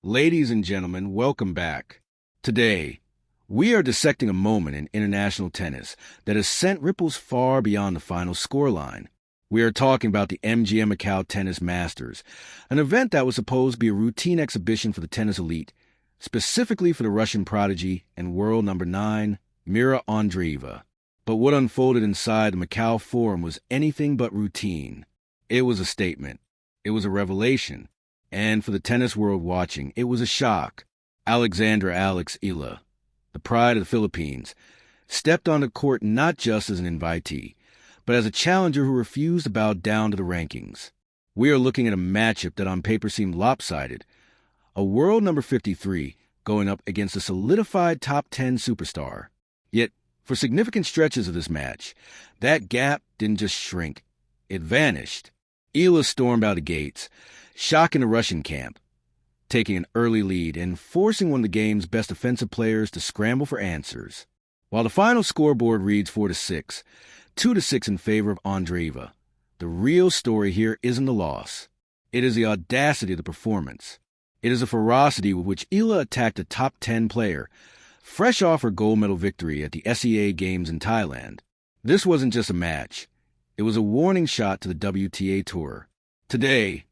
Ladies and gentlemen, welcome back. Today, we are dissecting a moment in international tennis that has sent ripples far beyond the final scoreline. We are talking about the MGM Macau Tennis Masters, an event that was supposed to be a routine exhibition for the tennis elite, specifically for the Russian prodigy and world number 9, Mirra Andreeva. But what unfolded inside the Macau Forum was anything but routine. It was a statement. It was a revelation. And for the tennis world watching, it was a shock. Alexandra Eala, the pride of the Philippines, stepped on the court not just as an invitee, but as a challenger who refused to bow down to the rankings. We are looking at a matchup that on paper seemed lopsided. A world number 53 going up against a solidified top 10 superstar. Yet, for significant stretches of this match, that gap didn't just shrink. It vanished. Eala stormed out of gates, shocking the Russian camp, taking an early lead and forcing one of the game's best offensive players to scramble for answers. While the final scoreboard reads 4-6, 2-6 in favor of Andreeva, the real story here isn't the loss. It is the audacity of the performance. It is the ferocity with which Eala attacked a top 10 player, fresh off her gold medal victory at the SEA Games in Thailand. This wasn't just a match. It was a warning shot to the WTA Tour. Today,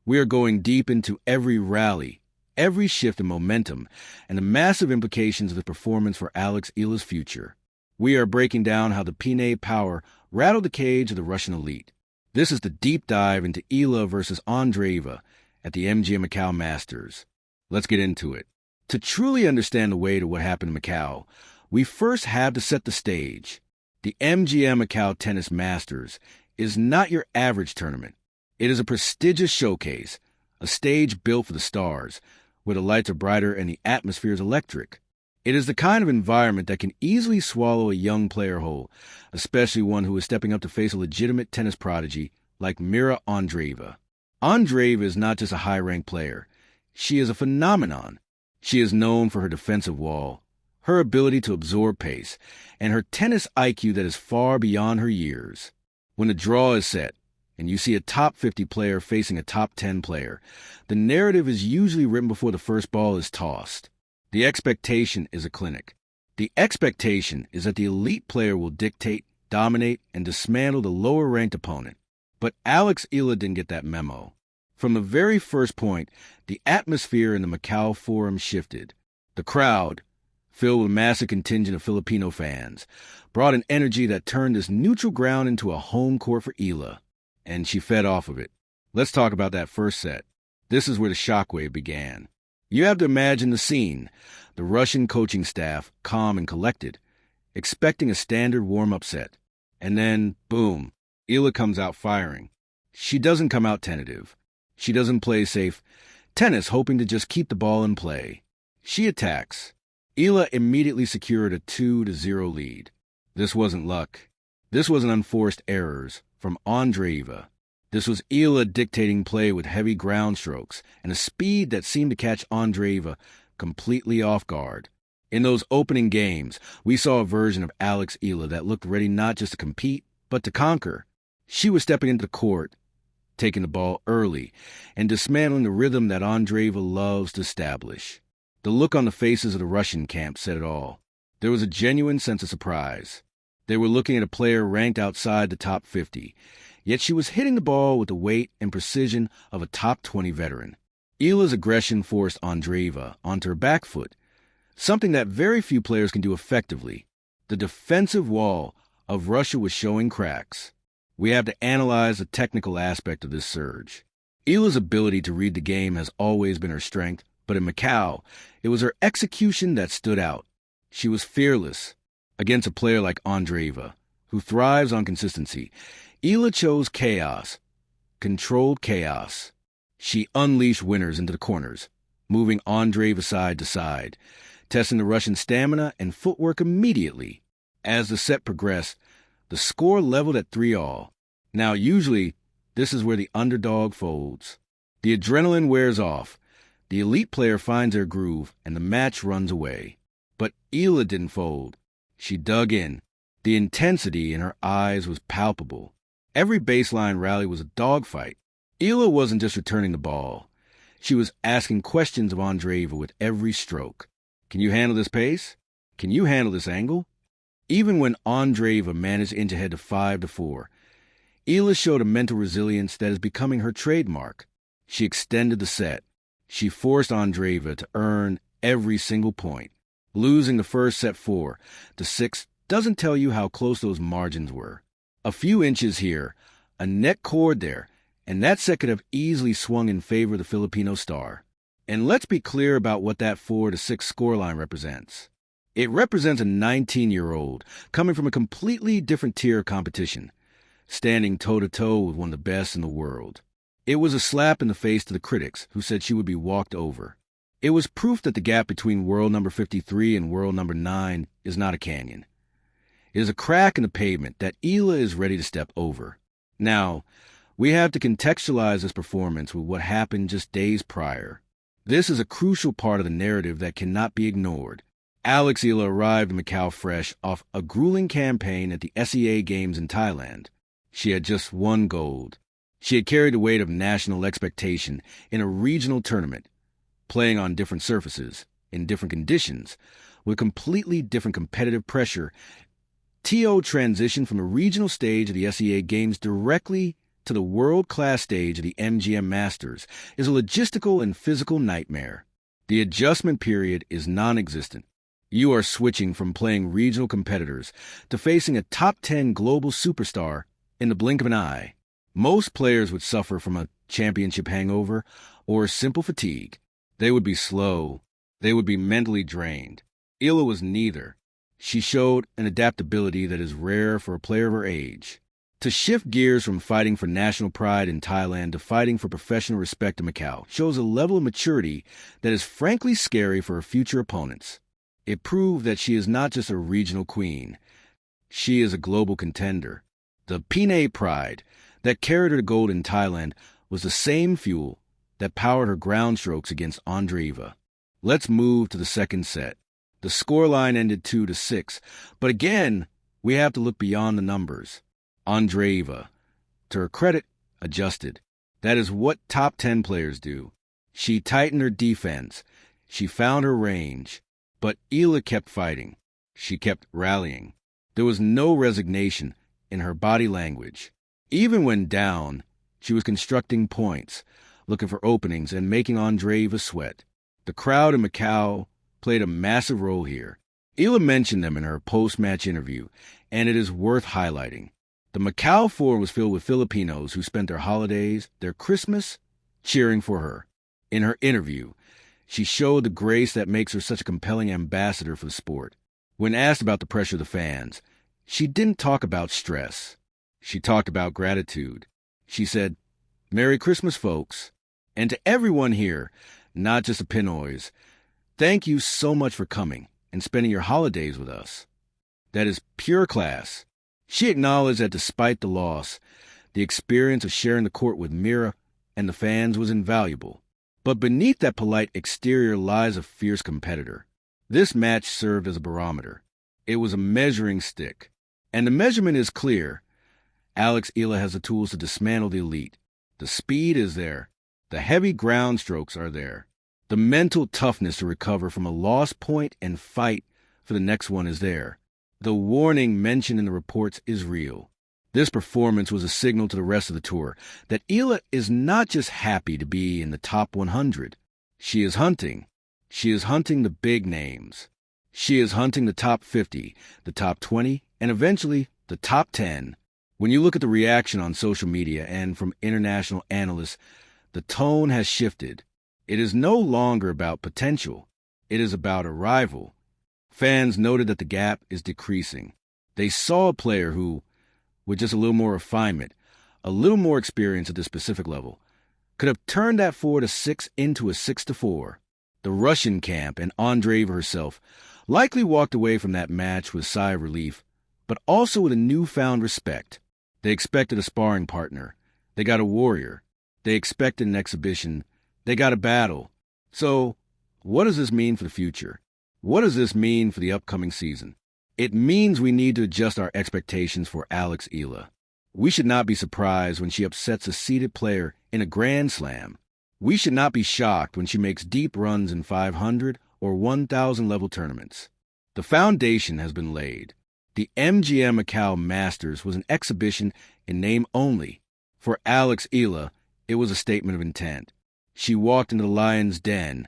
we are going deep into every rally, every shift in momentum, and the massive implications of the performance for Alex Eala's future. We are breaking down how the Pinay power rattled the cage of the Russian elite. This is the deep dive into Eala versus Andreeva at the MGM Macau Masters. Let's get into it. To truly understand the weight of what happened in Macau, we first have to set the stage. The MGM Macau Tennis Masters is not your average tournament. It is a prestigious showcase, a stage built for the stars, where the lights are brighter and the atmosphere is electric. It is the kind of environment that can easily swallow a young player whole, especially one who is stepping up to face a legitimate tennis prodigy like Mirra Andreeva. Andreeva is not just a high-ranked player. She is a phenomenon. She is known for her defensive wall, her ability to absorb pace, and her tennis IQ that is far beyond her years. When the draw is set, and you see a top 50 player facing a top 10 player, the narrative is usually written before the first ball is tossed. The expectation is a clinic. The expectation is that the elite player will dictate, dominate, and dismantle the lower-ranked opponent. But Alex Eala didn't get that memo. From the very first point, the atmosphere in the Macau Forum shifted. The crowd, filled with a massive contingent of Filipino fans, brought an energy that turned this neutral ground into a home court for Eala. And she fed off of it. Let's talk about that first set. This is where the shockwave began. You have to imagine the scene. The Russian coaching staff, calm and collected, expecting a standard warm-up set. And then, boom, Eala comes out firing. She doesn't come out tentative. She doesn't play safe tennis, hoping to just keep the ball in play. She attacks. Eala immediately secured a 2-0 lead. This wasn't luck. This wasn't unforced errors from Andreeva. This was Eala dictating play with heavy ground strokes and a speed that seemed to catch Andreeva completely off guard. In those opening games, we saw a version of Alex Eala that looked ready not just to compete, but to conquer. She was stepping into the court, taking the ball early, and dismantling the rhythm that Andreeva loves to establish. The look on the faces of the Russian camp said it all. There was a genuine sense of surprise. They were looking at a player ranked outside the top 50, yet she was hitting the ball with the weight and precision of a top 20 veteran. Eala's aggression forced Andreeva onto her back foot, something that very few players can do effectively. The defensive wall of Russia was showing cracks. We have to analyze the technical aspect of this surge. Eala's ability to read the game has always been her strength, but in Macau, it was her execution that stood out. She was fearless. Against a player like Andreeva, who thrives on consistency, Eala chose chaos, controlled chaos. She unleashed winners into the corners, moving Andreeva side to side, testing the Russian stamina and footwork immediately. As the set progressed, the score leveled at 3-all. Now, usually, this is where the underdog folds. The adrenaline wears off, the elite player finds their groove, and the match runs away. But Eala didn't fold. She dug in. The intensity in her eyes was palpable. Every baseline rally was a dogfight. Eala wasn't just returning the ball. She was asking questions of Andreeva with every stroke. Can you handle this pace? Can you handle this angle? Even when Andreeva managed inch ahead to 5-4, Eala showed a mental resilience that is becoming her trademark. She extended the set. She forced Andreeva to earn every single point. Losing the first set 4-6 doesn't tell you how close those margins were. A few inches here, a net cord there, and that set could have easily swung in favor of the Filipino star. And let's be clear about what that 4-6 scoreline represents. It represents a 19-year-old coming from a completely different tier of competition, standing toe-to-toe with one of the best in the world. It was a slap in the face to the critics who said she would be walked over. It was proof that the gap between world number 53 and world number 9 is not a canyon. It is a crack in the pavement that Eala is ready to step over. Now, we have to contextualize this performance with what happened just days prior. This is a crucial part of the narrative that cannot be ignored. Alex Eala arrived in Macau fresh off a grueling campaign at the SEA Games in Thailand. She had just won gold. She had carried the weight of national expectation in a regional tournament, playing on different surfaces, in different conditions, with completely different competitive pressure. TO transitioned from the regional stage of the SEA Games directly to the world-class stage of the MGM Masters is a logistical and physical nightmare. The adjustment period is non-existent. You are switching from playing regional competitors to facing a top 10 global superstar in the blink of an eye. Most players would suffer from a championship hangover or simple fatigue. They would be slow. They would be mentally drained. Eala was neither. She showed an adaptability that is rare for a player of her age. To shift gears from fighting for national pride in Thailand to fighting for professional respect in Macau shows a level of maturity that is frankly scary for her future opponents. It proved that she is not just a regional queen. She is a global contender. The Pinay pride that carried her to gold in Thailand was the same fuel that powered her ground strokes against Andreeva. Let's move to the second set. The scoreline ended 2-6, but again, we have to look beyond the numbers. Andreeva, to her credit, adjusted. That is what top 10 players do. She tightened her defense. She found her range. But Eala kept fighting. She kept rallying. There was no resignation in her body language. Even when down, she was constructing points, looking for openings and making Andreeva sweat. The crowd in Macau played a massive role here. Eala mentioned them in her post-match interview, and it is worth highlighting. The Macau Forum was filled with Filipinos who spent their holidays, their Christmas, cheering for her. In her interview, she showed the grace that makes her such a compelling ambassador for the sport. When asked about the pressure of the fans, she didn't talk about stress. She talked about gratitude. She said, "Merry Christmas, folks. And to everyone here, not just the Pinoys, thank you so much for coming and spending your holidays with us." That is pure class. She acknowledged that despite the loss, the experience of sharing the court with Mirra and the fans was invaluable. But beneath that polite exterior lies a fierce competitor. This match served as a barometer. It was a measuring stick. And the measurement is clear. Alex Eala has the tools to dismantle the elite. The speed is there. The heavy ground strokes are there. The mental toughness to recover from a lost point and fight for the next one is there. The warning mentioned in the reports is real. This performance was a signal to the rest of the tour that Eala is not just happy to be in the top 100. She is hunting. She is hunting the big names. She is hunting the top 50, the top 20, and eventually the top 10. When you look at the reaction on social media and from international analysts, the tone has shifted. It is no longer about potential. It is about arrival. Fans noted that the gap is decreasing. They saw a player who, with just a little more refinement, a little more experience at this specific level, could have turned that 4-6 into a 6-4. The Russian camp and Andreeva herself likely walked away from that match with a sigh of relief, but also with a newfound respect. They expected a sparring partner. They got a warrior. They expected an exhibition. They got a battle. So, what does this mean for the future? What does this mean for the upcoming season? It means we need to adjust our expectations for Alex Eala. We should not be surprised when she upsets a seeded player in a Grand Slam. We should not be shocked when she makes deep runs in 500 or 1,000 level tournaments. The foundation has been laid. The MGM Macau Masters was an exhibition in name only. For Alexandra Eala, it was a statement of intent. She walked into the lion's den,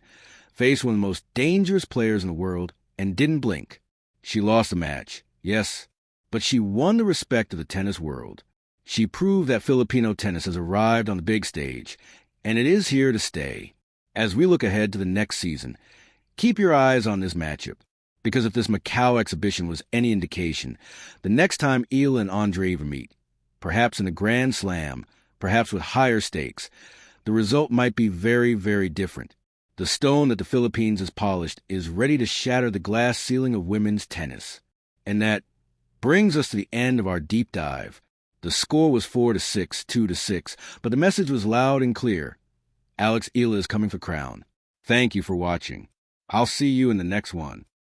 faced one of the most dangerous players in the world, and didn't blink. She lost the match, yes, but she won the respect of the tennis world. She proved that Filipino tennis has arrived on the big stage, and it is here to stay. As we look ahead to the next season, keep your eyes on this matchup, because if this Macau exhibition was any indication, the next time Eala and Andreeva meet, perhaps in a Grand Slam, perhaps with higher stakes, the result might be very, very different. The stone that the Philippines has polished is ready to shatter the glass ceiling of women's tennis. And that brings us to the end of our deep dive. The score was 4-6, 2-6, but the message was loud and clear. Alexandra Eala is coming for crown. Thank you for watching. I'll see you in the next one.